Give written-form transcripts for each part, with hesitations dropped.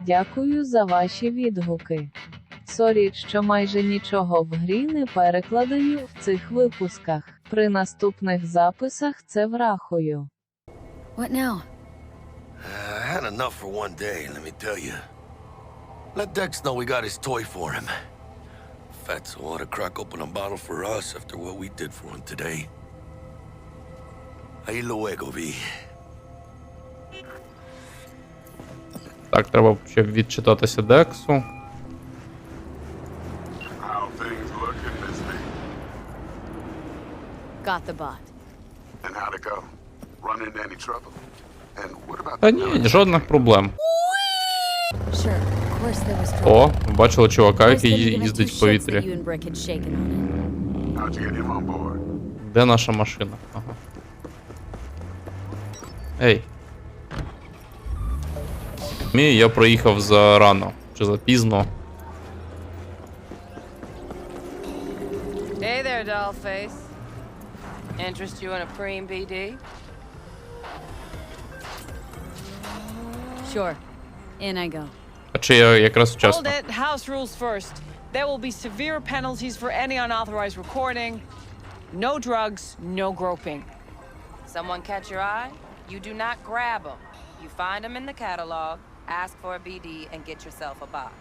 Дякую за ваші відгуки. Сорі, що майже нічого в грі не перекладаю в цих випусках. При наступних записах це врахую. What now? I had enough for one day, let me tell you. Let Dex know we got his toy for him. Fatso ought to crack open a bottle for us after what we did for him today. Ahí luego, V. Так, треба ще відчитатися Дексу. How things looking, Miss V? Got the bot. And how'd it go? Run into any trouble? And what about Та ні, жодних проблем. Sure, of course there was trouble. О, бачили чувака, First який didn't give a їздить two в shits that повітрі. you and Brick had shaken on it. how'd you get him on board? Де наша машина? Ага. Ей. Я проїхав за рано. Чи за пізно. Hey there, dollface. Interest you in a preem BD? Sure. In I go. А чи я якраз Hold вчасно? it. House rules first. There will be severe penalties for any unauthorized recording. No drugs, no groping. Someone catch your eye? You do not grab them. You find them in the catalog, ask for a BD, and get yourself a box.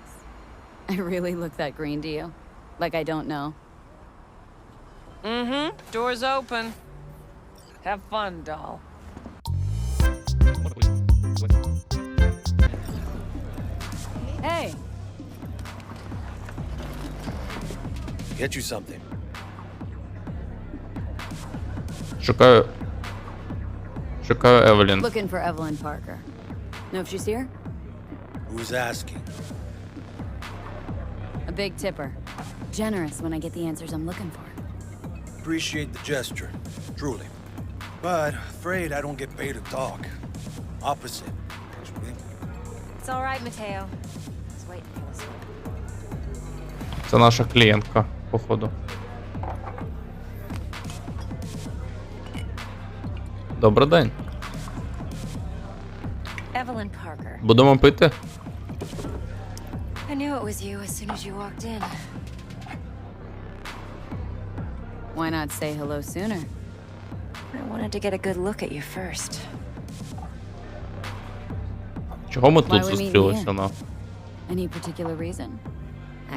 I really look that green to you? Like I don't know. Mm-hmm. Door's open. Have fun, doll. Hey! Get you something. Шукаю Евелін. Looking for Evelyn Parker. Know if she's here? Who's asking? A big tipper. Generous when I get the answers I'm looking for. Appreciate the gesture, truly. But afraid I don't get paid to talk. Opposite, actually. It's all right, Mateo. I was waiting for this one. Це наша клієнтка, походу. Добрий день. Evelyn Parker. Будемо пити? I knew it was you as soon as you walked in. Why not say hello sooner? I wanted to get a good look at you first. Чого ми Why тут we meet зустрілися here? на? Any particular reason?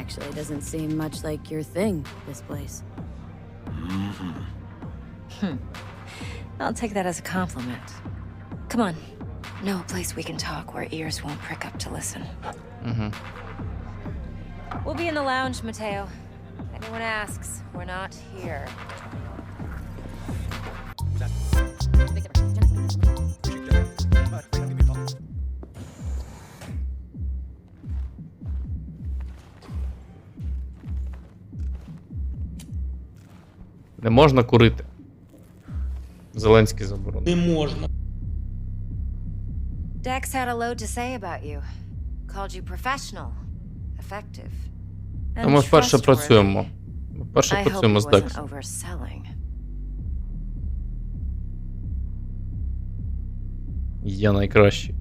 Actually, it doesn't seem much like your thing, this place. I'll take that as a compliment. Come on. Know a place we can talk where ears won't prick up to listen. We'll be in the lounge, Mateo. If anyone asks, we're not here. Не можна курити. Зеленський заборонив. Не можна. Dex had a load to say about you. Called you professional, effective, and Ми вперше trustworthy. працюємо. Ми вперше I hope he працюємо з wasn't Дексом. overselling. Я найкращий.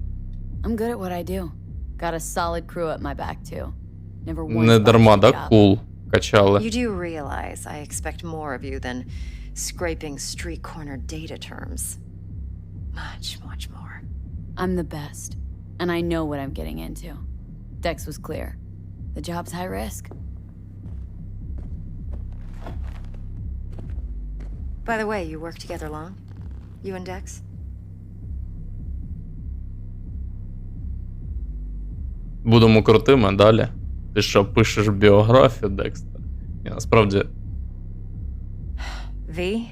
I'm good at what I do. Got a solid crew at my back, too. Never once Не дарма, botched a да? job. Кул. Качали. You do realize I expect more of you than scraping street corner data terms. Much, much more. I'm the best, and I know what I'm getting into. Dex was clear. The job's high risk. By the way, you work together long? You and Dex? Будемо крутими далі. Ти що, пишеш біографію Декстера? Ні, насправді, V?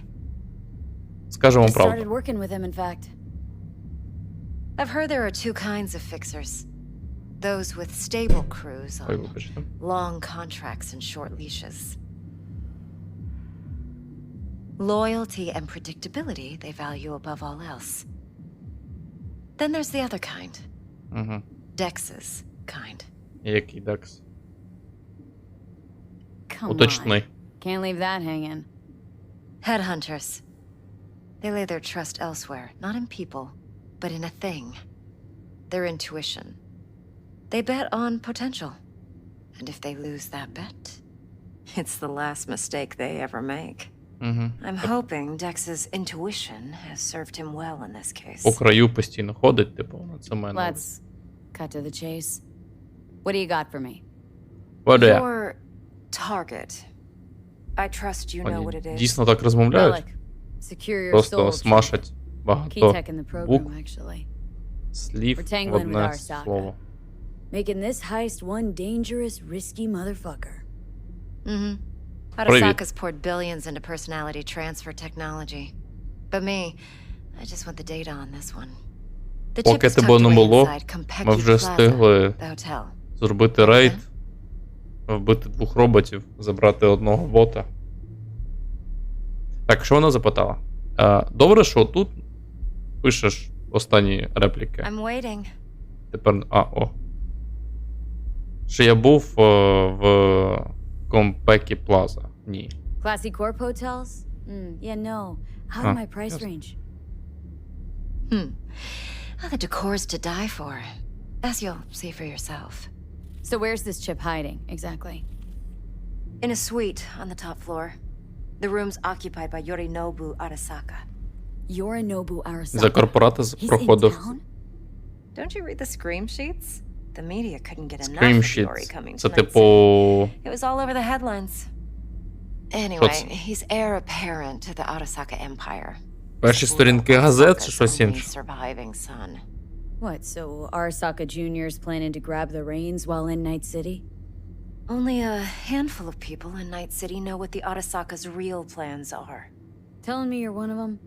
скажемо Just правду. started working with him, in fact. I've heard there are two kinds of fixers. Those with stable crews Ой, on вибачте. long contracts and short leashes. Loyalty and predictability they value above all else. Then there's the other kind. Угу. Dex's kind. Який Декс? Come Уточни. on. Can't leave that hanging. Headhunters. They lay their trust elsewhere, not in people, but in a thing. Their intuition. They bet on potential. And if they lose that bet, it's the last mistake they ever make. I'm hoping Dex's intuition has served him well in this case. По краю постійно ходить, типу, це мене. Let's cut to the chase. What do you got for me? Your target. I trust you know what it is. Дійсно так розмовляють? Relic. Secure your Просто soul. смашать Key багато tech in the program, букв, actually. слів We're в tangling with одне Arasaka. слово. Making this heist one dangerous, risky motherfucker. Arasaka's poured billions into personality transfer technology. But me, I just want the data on this one. The chip Поки is тебе tucked не away було, inside ми Compeki вже Plaza, встигли the hotel. зробити рейд, вбити 2 роботів, забрати 1 бота. Так, що вона запитала? Добре, що тут пишеш останні репліки. I'm waiting. Тепер, Чи я був в Компекі Плаза? Ні. Classy corp hotels? Yeah, no. Out of my price yes. range. Oh, the decor's to die for, as you'll see for yourself. So where's this chip hiding, exactly? In a suite on the top floor. The room's occupied by Yorinobu Arasaka. Yorinobu Arasaka. За корпорати He's in проходив. town? Don't you read the scream sheets? The media couldn't get enough Scream of Yori sheets. coming Це to Night типу... City. It was all over the headlines. Anyway, Що це? he's heir apparent to the Arasaka Empire. Перші сторінки газет чи Arasaka's щось only інше? surviving son. What, so Arasaka Jr. is planning to grab the reins while in Night City? Only a handful of people in Night City know what the Arasaka's real plans are. Telling me you're one of them?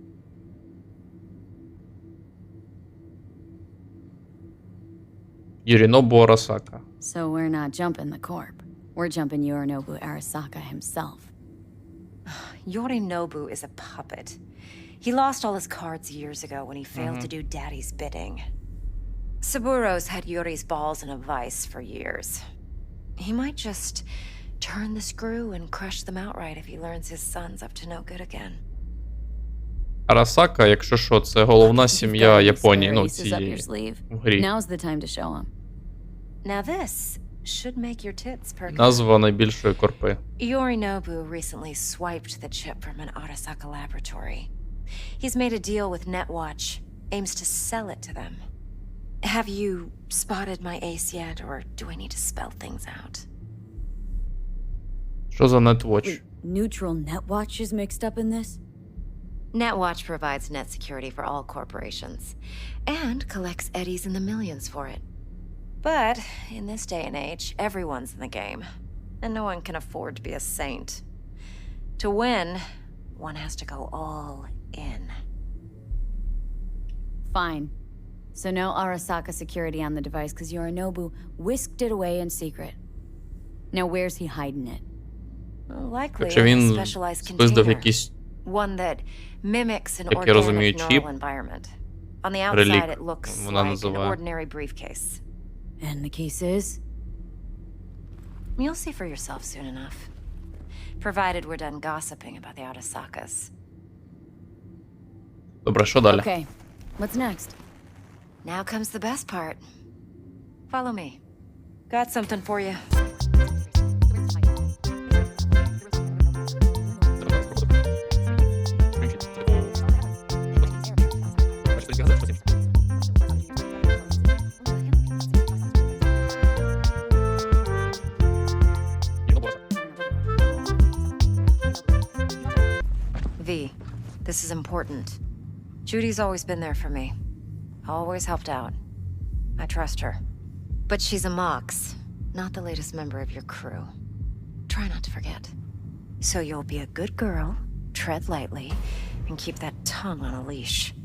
Yorinobu Arasaka. So we're not jumping the corp. We're jumping Yorinobu Arasaka himself. Yorinobu is a puppet. He lost all his cards years ago when he failed to do Daddy's bidding. Saburo's had Yori's balls in a vice for years. He might just turn the screw and crush them outright if he learns his son's up to no good again. Арасака, якщо що, це головна сім'я Японії, ну, цієї в грі. Now's the time to show him. Now this should make your tits perk up. Назва найбільшої корпи. Yorinobu recently swiped the chip from an Arasaka laboratory. He's made a deal with Netwatch, aims to sell it to them. Have you spotted my ace yet, or do I need to spell things out? Що за Netwatch? Wait, neutral Netwatch is mixed up in this? Netwatch provides net security for all corporations, and collects eddies in the millions for it. But in this day and age, everyone's in the game, and no one can afford to be a saint. To win, one has to go all in. Fine. So no Arasaka security on the device because Yorinobu whisked it away in secret. Now where's he hiding it? Well, likely Якщо in a він specialized спиздив container. якийсь One that mimics an як я розумію, organic чіп, neural environment. On the outside, релік, it looks вона like an називає. ordinary briefcase. And the case is? You'll see for yourself soon enough. Provided we're done gossiping about the Arasakas. Добре, що далі? Okay, what's next? Now comes the best part. Follow me. Got something for you. V, this is important. Judy's always been there for me. Always helped out. I trust her. But she's a Mox, not the latest member of your crew. Try not to forget. So you'll be a good girl, tread lightly, and keep that tongue on a leash.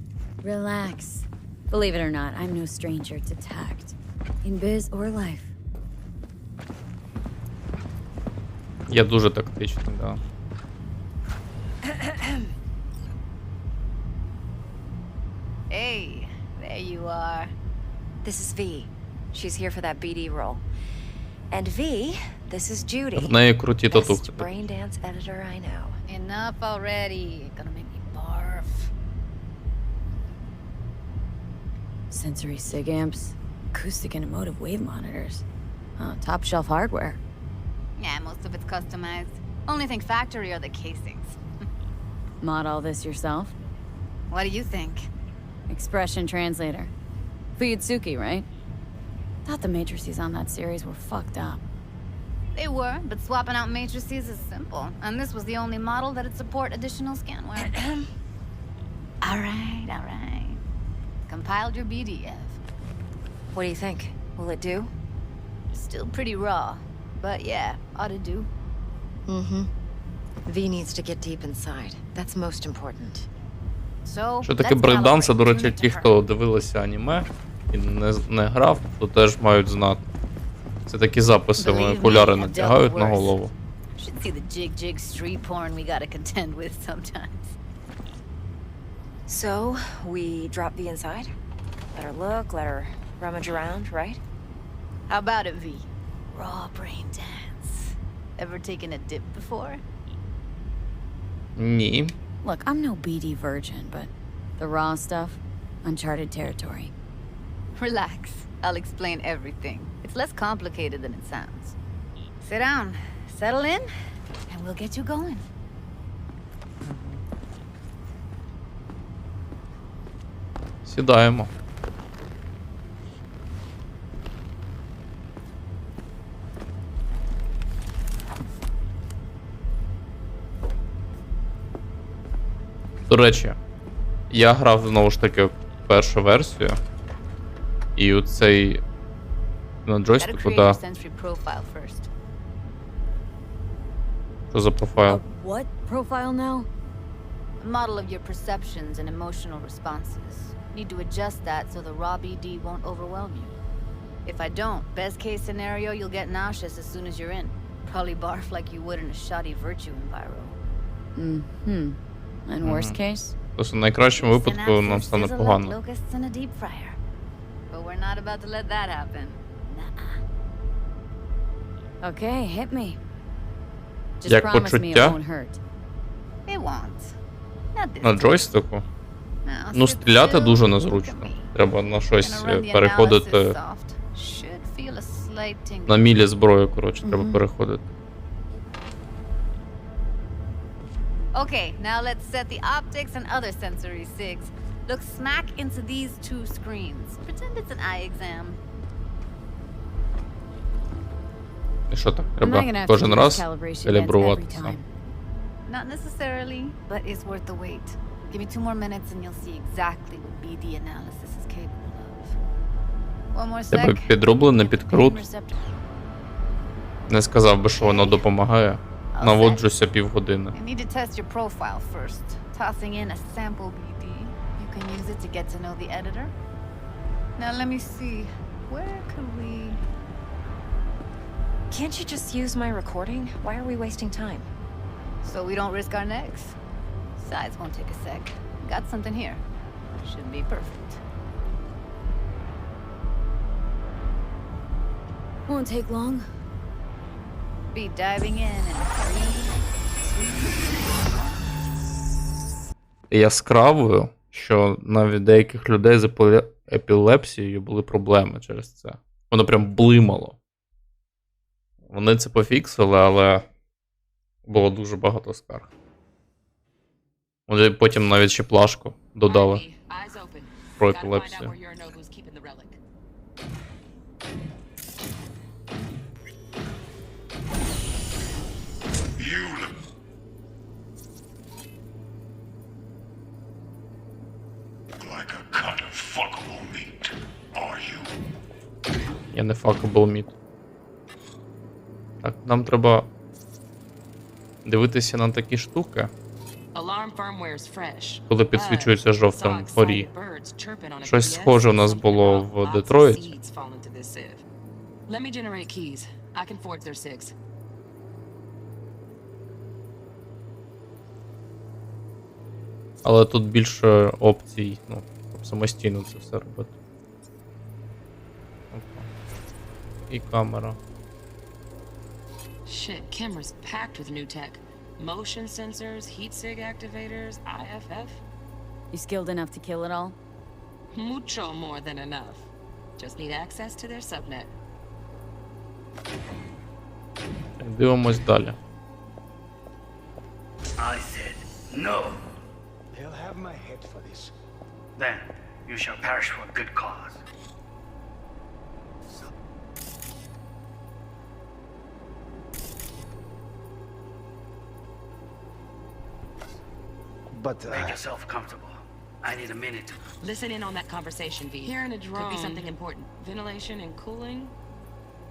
Relax. Believe it or not, I'm no stranger to tact. In biz or life. Я дуже тактичний, да. Hey, there you are. This is V. She's here for that BD role. And V, this is Judy. В неї круті татухи. Best brain dance editor I know. Enough already. Gonna make me barf. Sensory sig amps. Acoustic and emotive wave monitors. Top shelf hardware. Yeah, most of it's customized. Only thing factory are the casings. Mod all this yourself? What do you think? Expression translator. Fuyutsuki, right? Thought the matrices on that series were fucked up. They were, but swapping out matrices is simple. And this was the only model that'd support additional scanware. All right. Compiled your BDF. What do you think? Will it do? Still pretty raw, but yeah, ought to do. Mm-hmm. V needs to get deep inside. That's most important. So, Що таке брейкданс, до речі, ті, хто дивилися аніме і не грав, то теж мають знати. Це такі записи, вони окуляри натягають на голову. Should see the jig street porn we gotta contend with sometimes. So, we drop V inside? Let her look, let her rummage around, right? How about it, V? Raw brain dance. Ever taken a dip before? Ні. Look, I'm no BD virgin, but the raw stuff, uncharted territory. Relax. I'll explain everything. It's less complicated than it sounds. Sit down, settle in, and we'll get you going. Сідаємо. До речі, я грав знову ж таки першу версію. І оцей на джойстику, да. Що за профайл? What profile now? A model of your perceptions and emotional responses. Need to adjust that so the raw BD won't overwhelm you. If I don't, best case scenario, you'll get nauseous as soon as you're in. Probably barf like you would in a shoddy virtue enviro. Mm-hmm. And worst case? Тобто в найкращому випадку нам стане погано. Locusts in a deep fryer. But we're not about to let that happen. Nuh-uh. Okay, hit me. Just Як promise me it почуття? won't hurt. It won't. Not this На time. джойстику? Now, Ну, sit стріляти still, дуже look незручно. at me. Треба на щось Gonna run the переходити. analysis soft. Should feel a slight tingle. На мілі зброю, коротше, треба переходити. Okay, now let's set the optics and other sensory sigs. Look smack into these two screens. Pretend it's an eye exam. І що так? I'm not Треба gonna have to кожен use раз calibration events every калібруватися. time. Not necessarily, but it's worth the wait. Give me 2 more minutes and you'll see exactly what BD analysis is capable of. One more Тебе sec. підроблений Pain підкрут. receptor. Не сказав би, що воно допомагає. Наводжуся півгодини. I need to test your profile first. Tossing in a sample BD. You can use it to get to know the editor. Now let me see. Where could we... Can't you just use my recording? Why are we wasting time? So we don't risk our necks? Besides, won't take a sec. Got something here. Should be perfect. Won't take long. Be diving in 3, 2, Яскравою, що навіть деяких людей з епілепсією були проблеми через це. Воно прям блимало. Вони це пофіксили, але було дуже багато скарг. Вони потім навіть ще плашку додали про епілепсію. Like a cut of fuckable meat, are you? Я не fuckable meat. Так, нам треба дивитися на такі штуки, коли підсвічується жовтим вгорі. Щось схоже у нас було в Детройті. Але тут більше опцій, ну, щоб самостійно це все робити. Опа. І камера. Shit, camera's packed with new tech. Motion sensors, heat sig activators, IFF. You skilled enough to kill it all? Mucho more than enough. Just need access to their subnet. Дивимось далі. I said no. They'll have my head for this. Then you shall perish for a good cause. But, Make yourself comfortable. I need a minute to... Listen in on that conversation, V. Hearing a drone. Could be something important. Ventilation and cooling?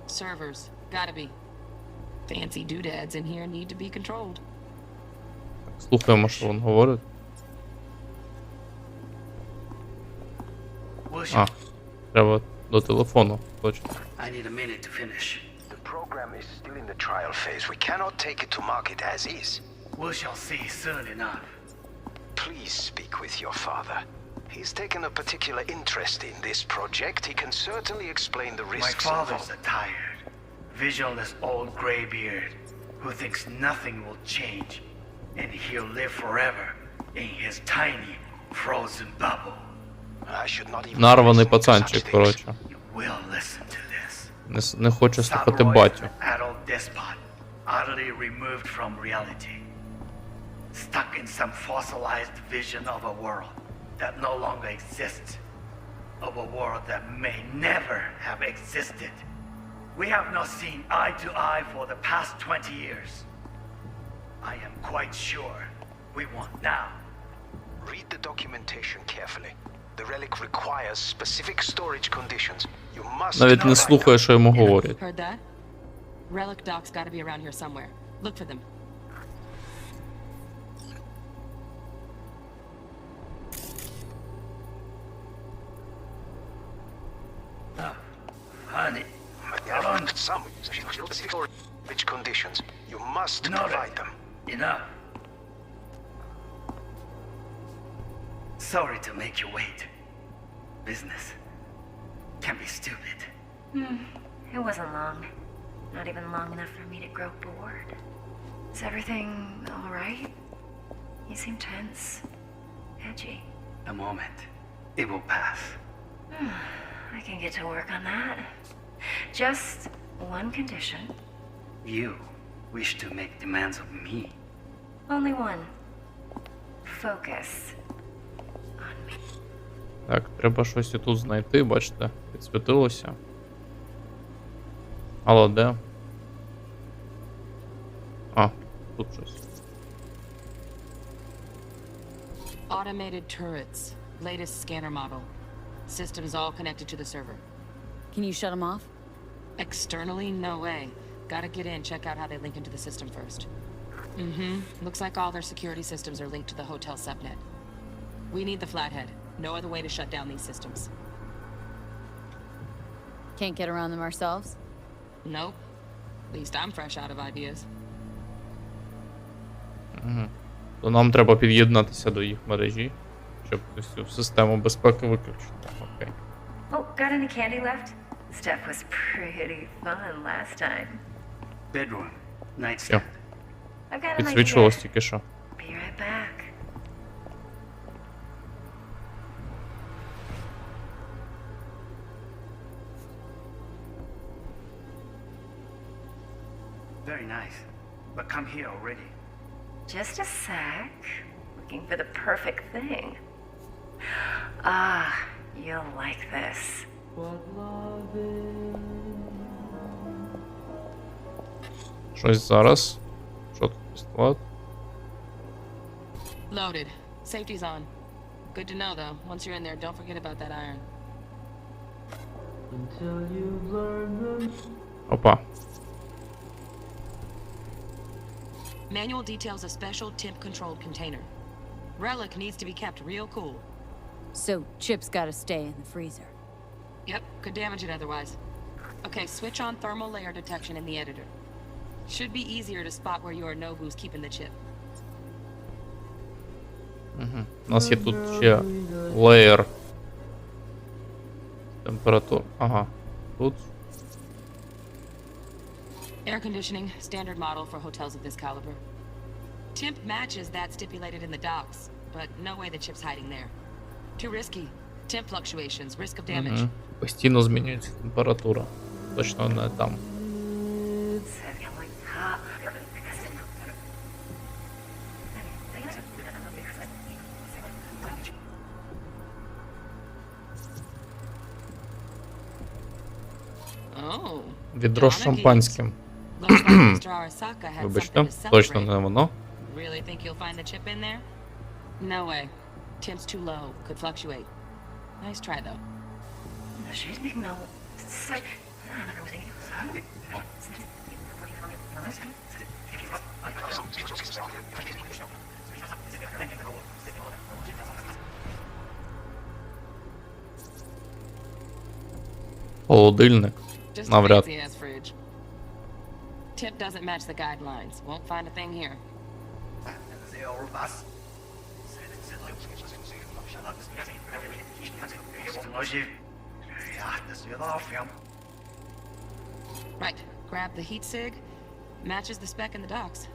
Servers. Gotta be. Fancy doodads in here need to be controlled. Слухаємо, що він говорить. А, треба до телефону, точно. I need a minute to finish. The program is still in the trial phase. We cannot take it to market as is. We shall see soon enough. Please speak with your father. He's taken a particular interest in this project. He can certainly explain the My risks father's involved. a tired, visionless old graybeard who thinks nothing will change, and he'll live forever in his tiny, frozen bubble. I should not even Нарваний listen to such пацанчик, things. коротше. You will listen to this. Не хоче слухати Samurai is батю. an adult despot, utterly removed from reality. Stuck in some fossilized vision of a world that no longer exists. Of a world that may never have existed. We have not seen eye to eye for the past 20 years. I am quite sure we want now. Read the documentation carefully. The relic requires specific storage conditions. You must Навіть не provide слухає, що йому говорять. Heard that? Relic docs gotta be around here somewhere. Look for them. Honey, them. Some specific storage conditions. You must provide them. Enough. Sorry to make you wait. Business can be stupid. It wasn't long. Not even long enough for me to grow bored. Is everything all right? You seem tense. Edgy. A moment. It will pass. I can get to work on that. Just one condition. You wish to make demands of me. Only one. Focus on me. Так, треба щось і тут знайти, бачите, підсвітилося. Алло, де? А, тут щось. Automated turrets. Latest scanner model. Systems all connected to the server. Can you shut them off? Externally, no way. Gotta get in, check out how they link into the system first. Looks like all their security systems are linked to the hotel subnet. We need the flathead. No other way to shut down these systems. Can't get around them ourselves? Nope. At least I'm fresh out of ideas. То нам треба під'єднатися до їх мережі, щоб цю систему безпеки виключити. Окей. Oh, got any candy left? Stuff was pretty fun last time. Bedroom. Nightstand. Все. I've got an idea. Підсвічувалось тільки що. Be right back. Very nice. But come here already. Just a sec. Looking for the perfect thing. Ah, you'll like this. Щось зараз. Що тут пістолет? Loaded. Safety's on. Good to know, though. Once you're in there, don't forget about that iron. Опа. Manual details a special temp-controlled container. Relic needs to be kept real cool. So, Chip's gotta stay in the freezer. Yep, could damage it otherwise. Okay, switch on thermal layer detection in the editor. Should be easier to spot where your Nobu's keeping the chip. У нас є тут ще леєр температур. Ага. Тут. Air conditioning, standard model for hotels of this caliber. Temp matches that stipulated in the docs, but no way the chip's hiding there. Too risky. Temp fluctuations, risk of damage. Постійно змінюється температура. Точно не там. Oh. Відро з шампанським. Looks like Mr. Arasaka had Вибачте, something to точно celebrate. не воно. Really think you'll find the chip in there? No way. Temp's too low. Could fluctuate. Nice try, though. Холодильник. Just a Навряд. fancy-ass fridge. Temp doesn't match the guidelines. Won't find a thing here. Right. Grab the heat sig. Matches the spec in the docs.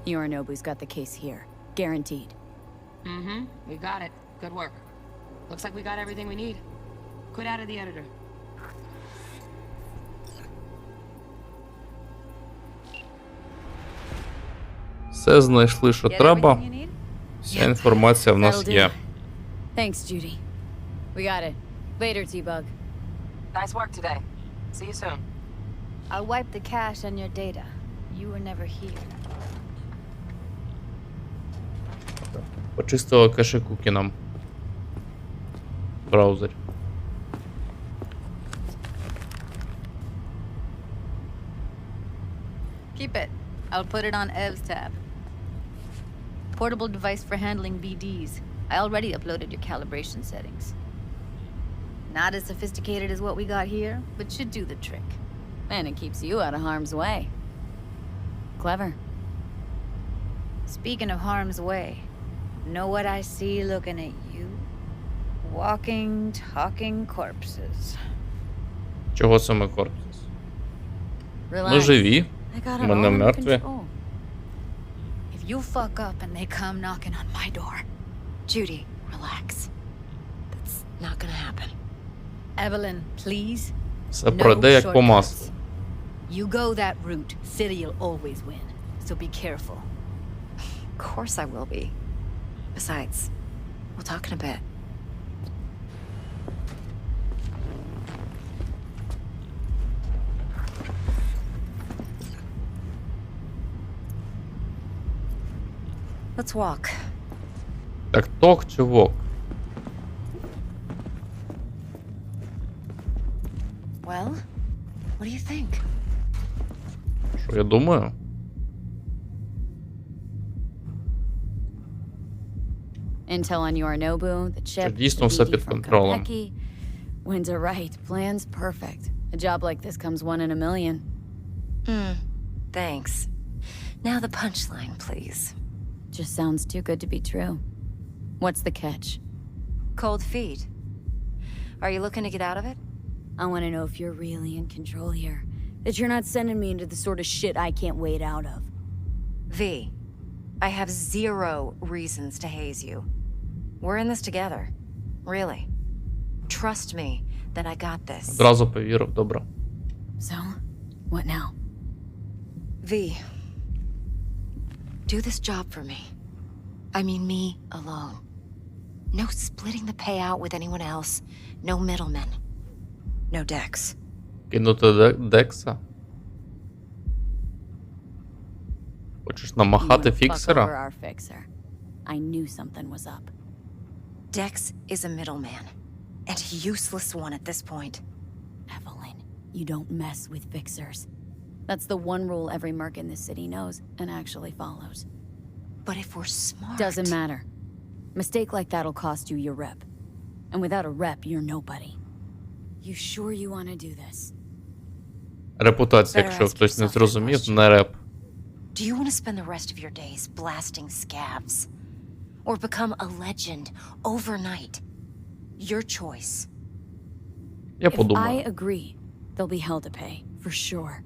Yorinobu's got the case here. Guaranteed. Mm-hmm. We got it. Good work. Looks like we got everything we need. Quit out of the editor. Все знайшли, що треба. Вся інформація в нас є. Thanks, Judy. We got it. Later, T-Bug. Nice work today. See you soon. I'll wipe the cache on your data. You were never here. Почистила кеші куки нам. В браузері. Keep it. I'll put it on Ev's tab. Portable device for handling VDs. I already uploaded your calibration settings. Not as sophisticated as what we got here, but should do the trick. And it keeps you out of harm's way. Clever. Speaking of harm's way, know what I see looking at you? Walking, talking corpses. Чого саме корпус? Relax. Ми живі. I got it Ми all не under мертві. control. If you fuck up and they come knocking on my door, Judy, relax. That's not gonna happen. Evelyn, please. Все пройде як по маслу. You go that route, City'll always win. So be careful. Of course I will be. Besides, we'll talk in a bit. Let's walk. Так ток чи вок? Well, what do you think? Що я думаю? Intel on Yorinobu, the chip, дійсно the все BD під from контролем. Konpeki. Winds are right. Plan's perfect. A job like this comes 1 in a million. Thanks. Now the punchline, please. Just sounds too good to be true. What's the catch? Cold feet. Are you looking to get out of it? I want to know if you're really in control here. That you're not sending me into the sort of shit I can't wait out of. V, I have 0 reasons to haze you. We're in this together. Really. Trust me that I got this. Одразу повірив, добре. So, what now? V, do this job for me. I mean me alone. No splitting the payout with anyone else. No middlemen. No decks. Кинути Декса? Хочеш намахати You wanna fuck over фіксера? our fixer. I knew something was up. Dex is a middleman. And a useless one at this point. Evelyn, you don't mess with fixers. That's the one rule every merc in this city knows and actually follows. But if we're smart... Doesn't matter. Mistake like that'll cost you your rep. And without a rep, you're nobody. You sure you want to do this? Репутація, якщо хтось не зрозумів, не реп. Do you want to spend the rest of your days blasting scabs? Or become a legend overnight? Your choice. Я If I подумаю. agree, there'll be hell to pay, for sure.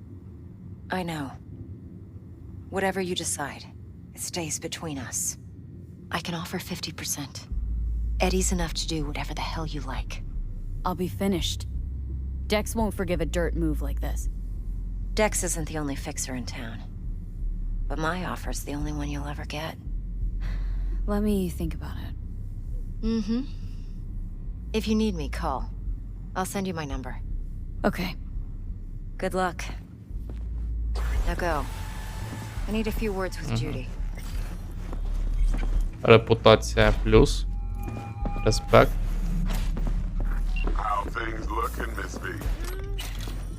I know. Whatever you decide, it stays between us. I can offer 50%. Eddie's enough to do whatever the hell you like. I'll be finished. Dex won't forgive a dirt move like this. Dex isn't the only fixer in town. But my offer's the only one you'll ever get. Let me think about it. Mm-hmm. If you need me, call. I'll send you my number. Okay. Good luck. Now go. I need a few words with Judy. Репутація плюс. Респект. How things looking, Miss V?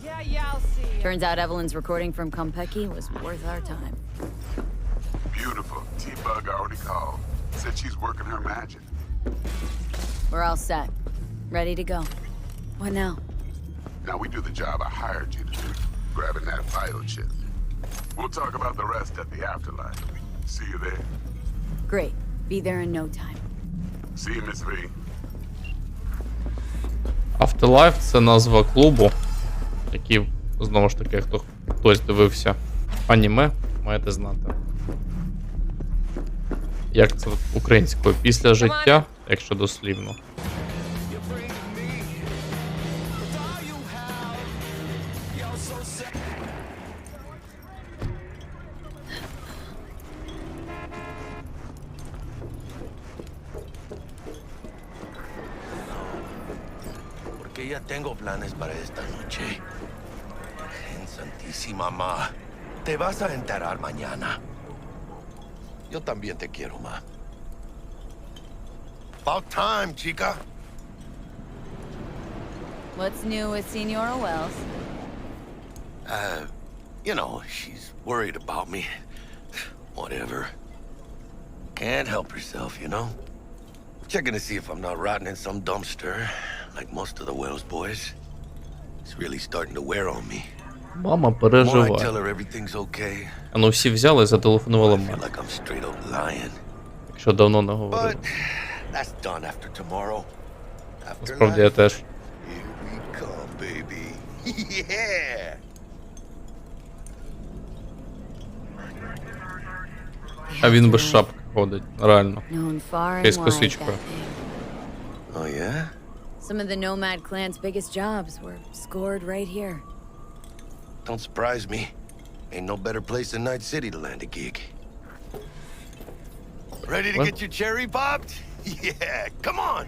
Yeah, I'll see you. Turns out Evelyn's recording from Compeki was worth our time. Beautiful. T-Bug already called. Said she's working her magic. We're all set. Ready to go. What now? Now we do the job I hired you to do, grabbing that vital chip. We'll talk about the rest at the afterlife. See you there. Great. Be there in no time. See you, Miss V. Afterlife — це назва клубу, який, знову ж таки, хтось дивився аніме, маєте знати. Як це українською? Після життя, якщо дослівно. Porque ya tengo planes para esta noche. En Santísima Ma. Te vas a enterar mañana. Yo también te quiero, ma. About time, chica. What's new with Senora Wells? You know, she's worried about me. Whatever. Can't help herself, you know? Checking to see if I'm not rotting in some dumpster, like most of the Wells boys. It's really starting to wear on me. Мама The more I tell переживає. her everything's okay, А ну всі взяли і зателефонували I feel мені. like I'm straight up lying. Якщо давно не говорили. But that's done after tomorrow. Насправді я теж. Here we come, baby. Yeah! А він без шапки ходить, реально. Known far Ти and з wide, косичкою. that thing. Oh, yeah? Some of the Nomad clan's biggest jobs were scored right here. Don't surprise me. Ain't no better place than Night City to land a gig. Ready to What? get your cherry popped? Yeah, come on!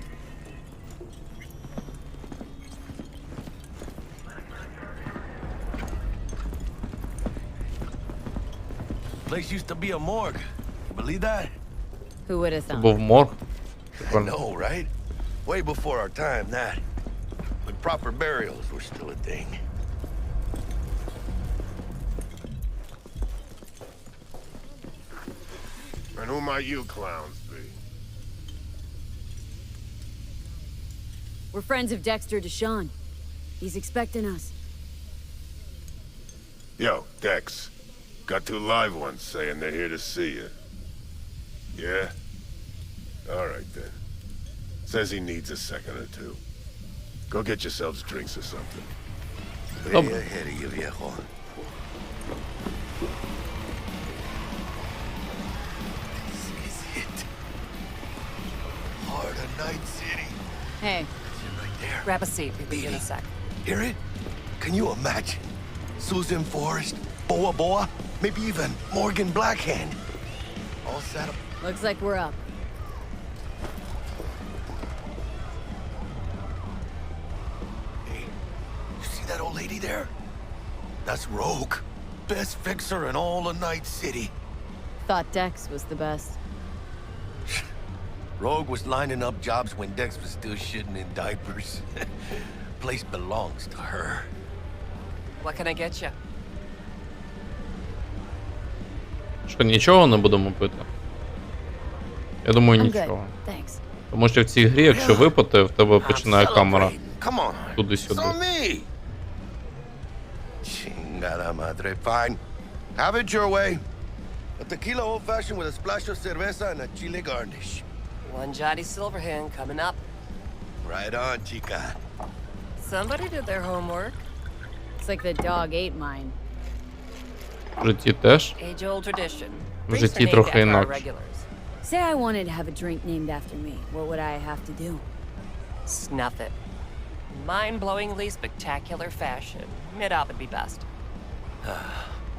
Place used to be a morgue. You believe that? Who would have Це thought? був морг. I Прикольно. know, right? Way before our time, that. When proper burials were still a thing. And who might you clowns be? We're friends of Dexter Deshawn. He's expecting us. Yo, Dex. Got two live ones saying they're here to see you. Yeah? All right, then. Says he needs a second or two. Go get yourselves drinks or something. Way ahead of you, viejo. This is it. Heart of Night City. Hey, That's it right there. Grab a seat. We'll be in a Baby. sec. Hear it? Can you imagine? Susan Forrest, Boa Boa, maybe even Morgan Blackhand. All set up. looks like we're up. Hey, you see that old lady there? That's Rogue. Best fixer in all of Night City. Thought Dex was the best. Rogue was lining up jobs when Dex was still shitting in diapers. Place belongs to her. What can I get you? Що, нічого не будемо пити? Я думаю, I'm нічого. good. Thanks. Тому що в цій грі, якщо випити, в тебе I'm починає камера celebrating. Come on. туди-сюди. It's on me. Chingada madre. Fine. Have it your way. A tequila old-fashioned with a splash of cerveza and a chile garnish. One Jotty Silverhand coming up. Right on, chica. Somebody did their homework. It's like the dog ate mine. В житті теж. Age-old tradition. В житті трохи інакше. Say I wanted to have a drink named after me. What would I have to do? Snuff it. Mind-blowingly spectacular fashion. Mid-op would be best.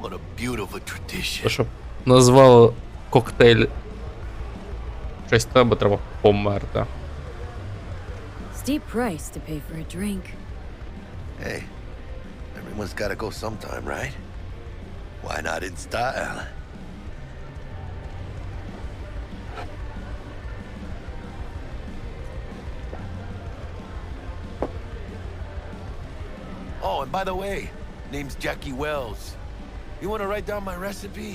What a beautiful tradition. То, щоб назвали коктейль в честь тебе, треба померти. Steep price to pay for a drink. Hey, everyone's gotta go sometime, right? Why not in style? Oh, and by the way, name's Jackie Wells. You wanna write down my recipe?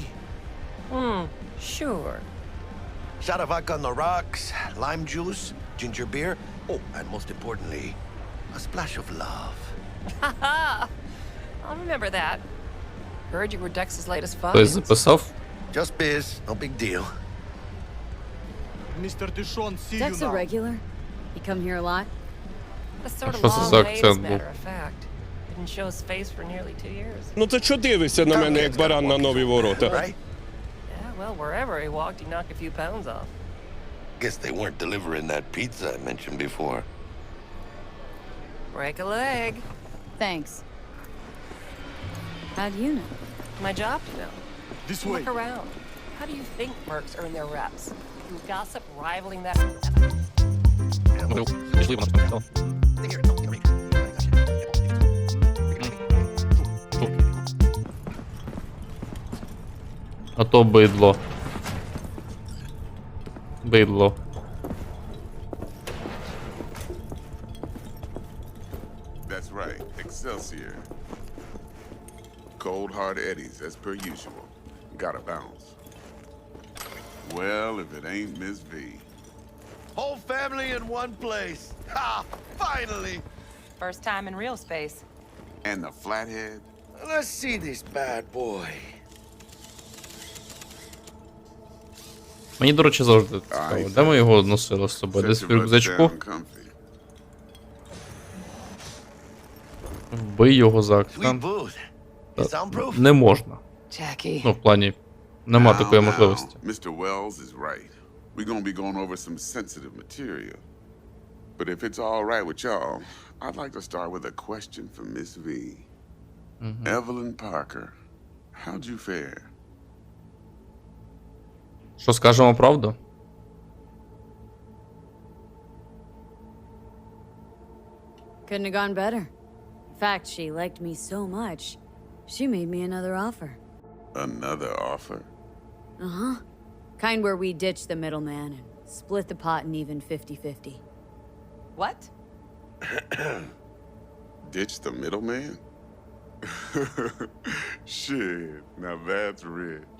Sure. Shot of vodka on the rocks, lime juice, ginger beer. Oh, and most importantly, a splash of love. Haha! I'll remember that. Heard you were Dex's latest Хтось find. записав? Just biz, no big deal. Mr. Dishon, see Dex you a now. regular? He come here a lot? That's sort of Що це за long way, as a акцент був? matter of fact. Didn't show his face for nearly 2 years. Ну ти чо дивишся на мене, як баран на нові ворота? Right? Yeah, well, wherever he walked, he knocked a few pounds off. Guess they weren't delivering that pizza I mentioned before. Break a leg. Thanks. How do you know? My job to know. This way. Look around. How do you think mercs earn their reps? Through gossip rivaling that. Ми пішли, вона сказала. А то бидло. Бидло. That's right, Excelsior. Cold hard eddies, as per usual. Gotta bounce. Well, if it ain't Miss V. Whole family in one place. Ha! Finally! First time in real space. And the flathead? Let's see this bad boy. Мені, до речі, завжди цікаво. Де ми його носили з собою? Десь в рюкзачку? Вбий його за акцент. Не можна. Ну, в плані, нема такої можливості. Mr. Wells is right. We're gonna be going over some sensitive material. But if it's all right with y'all, I'd like to start with a question for Miss V. Evelyn Parker, how'd you fare? Що, скажемо правду? Couldn't have gone better. In fact, she liked me so much, she made me another offer. Another offer? Uh-huh. Kind where we ditch the middleman and split the pot in even 50-50. What? Ditch the middleman? Shit, now that's rich.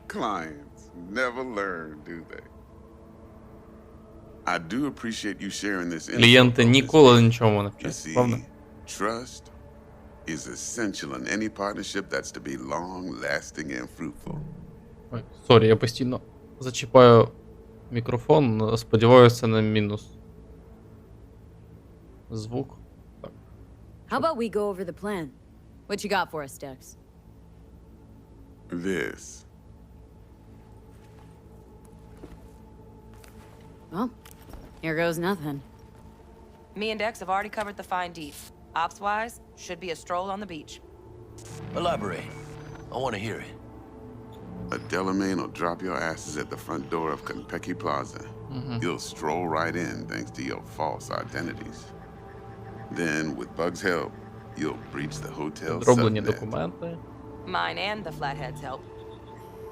Clients never learn, do they? I do appreciate you sharing this info. Клієнти ніколи нічому не You вчаться, see, правда? trust is essential in any partnership that's to be long, lasting, and fruitful. Ой, сорі, я постійно зачіпаю мікрофон, сподіваюся, це не мінус. Звук. Так. How about we go over the plan? What you got for us, Dex? This. Well, here goes nothing. Me and Dex have already covered the fine deep. Ops-wise, should be a stroll on the beach. Elaborate. I want to hear it. A Delamain will drop your asses at the front door of Konpeki Plaza. You'll stroll right in thanks to your false identities. Then, with Bug's help, you'll breach the hotel Підроблені subnet. документи. Mine and the Flathead's help.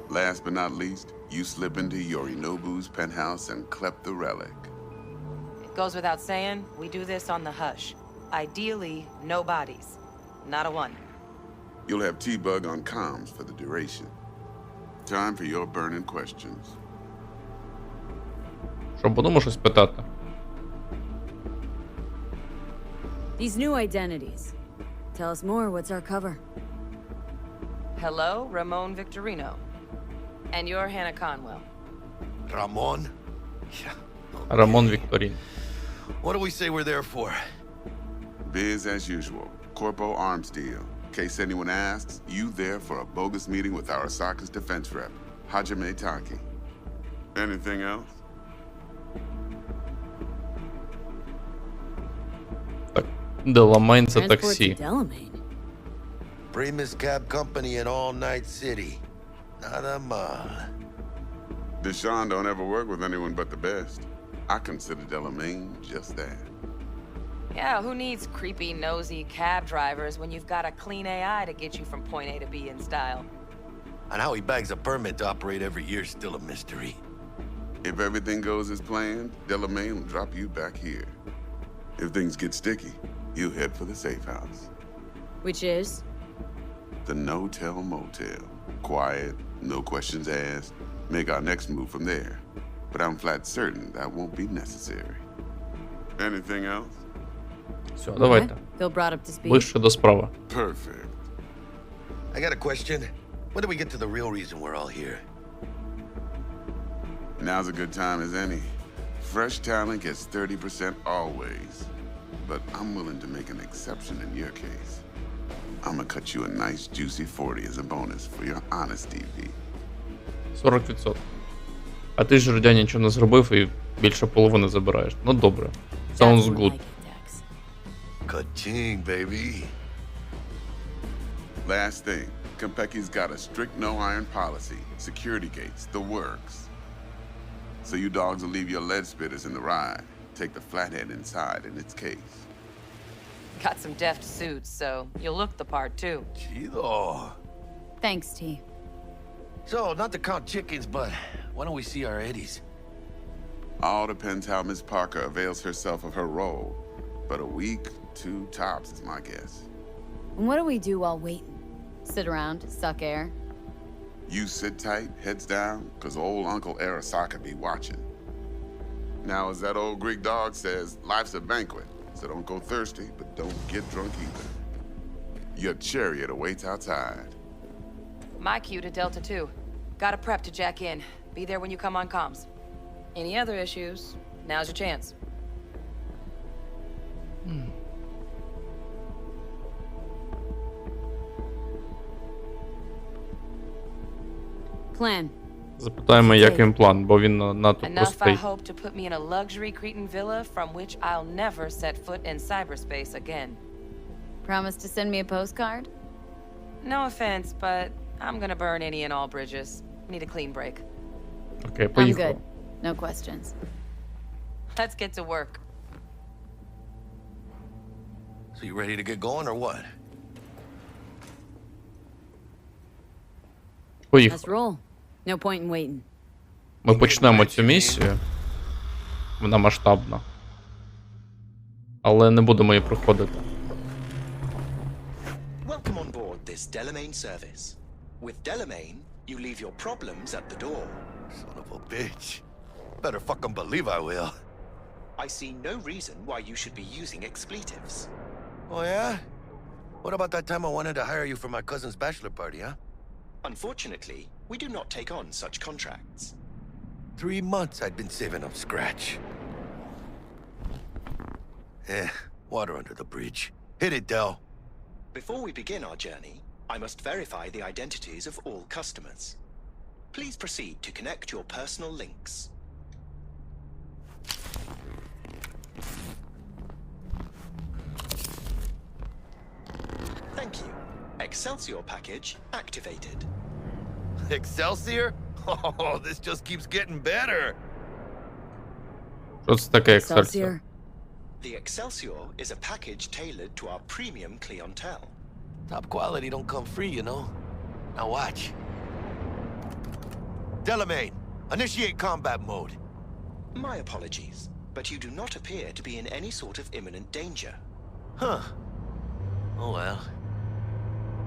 Last but not least, you slip into Yorinobu's penthouse and clep the relic. It goes without saying, we do this on the hush. Ideally, no bodies. Not a one. You'll have T-Bug on comms for the duration. Time for your burning questions. Що, будемо щось питати? These new identities. Tell us more, what's our cover? Hello, Ramon Victorino. And you're Hannah Conwell. Ramon? Yeah. Рамон Вікторін. What do we say we're there for? Biz as usual. Corpo arms deal. In case anyone asks, you there for a bogus meeting with Arasaka's defense rep, Hajime Taki. Anything else? Так, Деламейн це таксі. Primus Cab Company in All Night City. Nada mal. Deshaun don't ever work with anyone but the best. I consider Delamain just that. Yeah, who needs creepy, nosy cab drivers when you've got a clean AI to get you from point A to B in style? And how he bags a permit to operate every year is still a mystery. If everything goes as planned, Delamain will drop you back here. If things get sticky, you head for the safe house. Which is? The no-tell motel. Quiet, no questions asked. Make our next move from there. But I'm flat certain that won't be necessary. Anything else? Все, давайте. Feel brought up to speed. Ближче до справи. Perfect. I got a question. When do we get to the real reason we're all here? Now's a good time as any. Fresh talent gets 30% always. But I'm willing to make an exception in your case. I'm gonna cut you a nice juicy 40 as a bonus for your honesty, V. 40%. А ти ж, Рудя, нічого не зробив і більше половини забираєш. Ну добре. Sounds good. Ka-ching, baby. Last thing. Konpeki's got a strict no-iron policy. Security gates, the works. So you dogs will leave your lead spitters in the ride. Take the flathead inside in its case. Got some deft suits, so you'll look the part too. Chido. Thanks, T. So, not to count chickens, but why don't we see our Eddies? All depends how Miss Parker avails herself of her role. But a week, 2 tops is my guess. And what do we do while waiting? Sit around, suck air? You sit tight, heads down, cause old Uncle Arasaka be watching. Now, as that old Greek dog says, life's a banquet. So don't go thirsty, but don't get drunk either. Your chariot awaits outside. My cue to Delta 2. Gotta prep to jack in. Be there when you come on comms. Any other issues? Now's your chance. Plan. Запитаємо, як він план, бо він надто Enough, I простий. hope, to put me in a luxury Cretan villa from which I'll never set foot in cyberspace again. Promise to send me a postcard? No offense, but I'm gonna burn any and all bridges. Need a clean break. Окей, I'm поїхали. good. No questions. Let's get to work. So you ready to get going or what? Поїхали. Let's roll. No point in waiting. Ми почнемо цю місію. Вона масштабна. Але не будемо її проходити. Welcome on board this Delamain service. With Delamain, you leave your problems at the door. Son of a bitch. Better fucking believe I will. I see no reason why you should be using expletives. Oh yeah? What about that time I wanted to hire you for my cousin's bachelor party, huh? Unfortunately, we do not take on such contracts. 3 months I'd been saving up scratch. Water under the bridge. Hit it, Del. Before we begin our journey, I must verify the identities of all customers. Please proceed to connect your personal links. Thank you. Excelsior package activated. Excelsior? Oh, this just keeps getting better. Що це таке Excelsior? The Excelsior is a package tailored to our premium clientele. Top quality don't come free, you know. Now watch. Delamain, initiate combat mode. My apologies, but you do not appear to be in any sort of imminent danger. Huh. Oh well.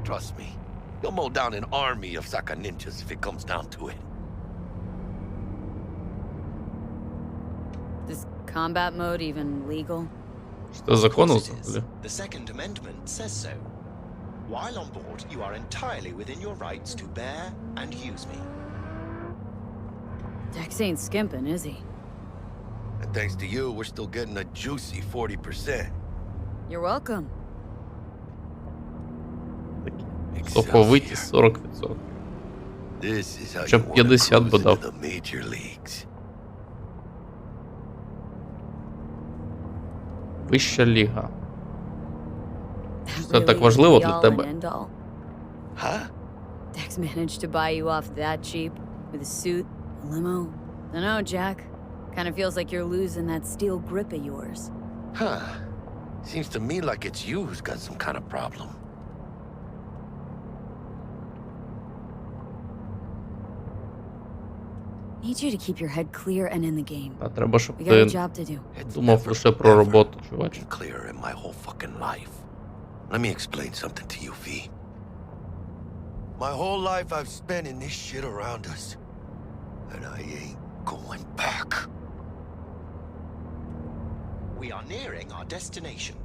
Trust me. You'll mow down an army of Saka ninjas if it comes down to it. Is combat mode even legal? Це законно Of course it взагалі? is. The Second Amendment says so. While on board, you are entirely within your rights to bear and use me. Dex ain't skimping, is he? And thanks to you, we're still getting a juicy 40%. You're welcome. Соковитість 40%. Хоча б 50 би дав. Вища ліга. Це так важливо для тебе? Huh? Dex managed to buy you off that cheap with a suit, a limo. Dunno, Jack. Kind of feels like you're losing that steel grip of yours. Huh. Seems to me like it's you who's got some kind of problem. Need you to keep your head clear and in the game. А треба, щоб We got a ти job to do. думав лише про роботу, чувач. Clearer in my whole fucking life. Let me explain something to you, V. My whole life I've spent in this shit around us. And I ain't going back. We are nearing our destination.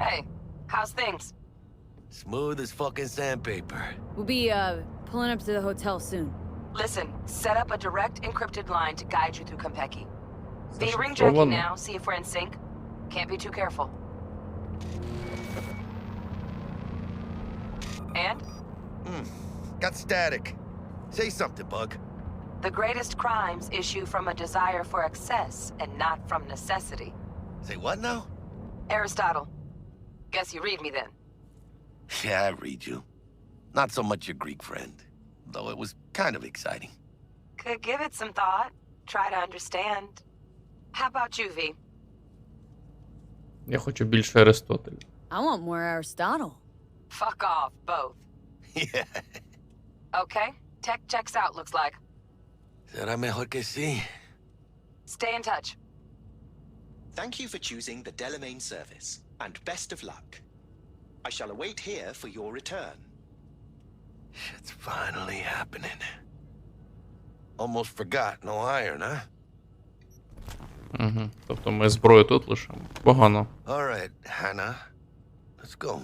Hey, how's things? Smooth as fucking sandpaper. We'll be, pulling up to the hotel soon. Listen, set up a direct encrypted line to guide you through Konpeki. V, ring Jackie Зашифровано. now, see if we're in sync. Can't be too careful. And? Got static. Say something, Bug. The greatest crimes issue from a desire for excess and not from necessity. Say what now? Aristotle. Guess you read me then. Yeah, I read you. Not so much your Greek friend, though it was kind of exciting. Could give it some thought. Try to understand. How about you, V? Я хочу більше Аристотеля. I want more Aristotle. Fuck off, both. Yeah. Okay, tech checks out, looks like. Será mejor que sí. Stay in touch. Thank you for choosing the Delamain service, and best of luck. I shall await here for your return. Shit's finally happening. Almost forgot, no iron, huh? Угу. Тобто ми зброю тут лишимо. Погано. All right, Hannah. Let's go.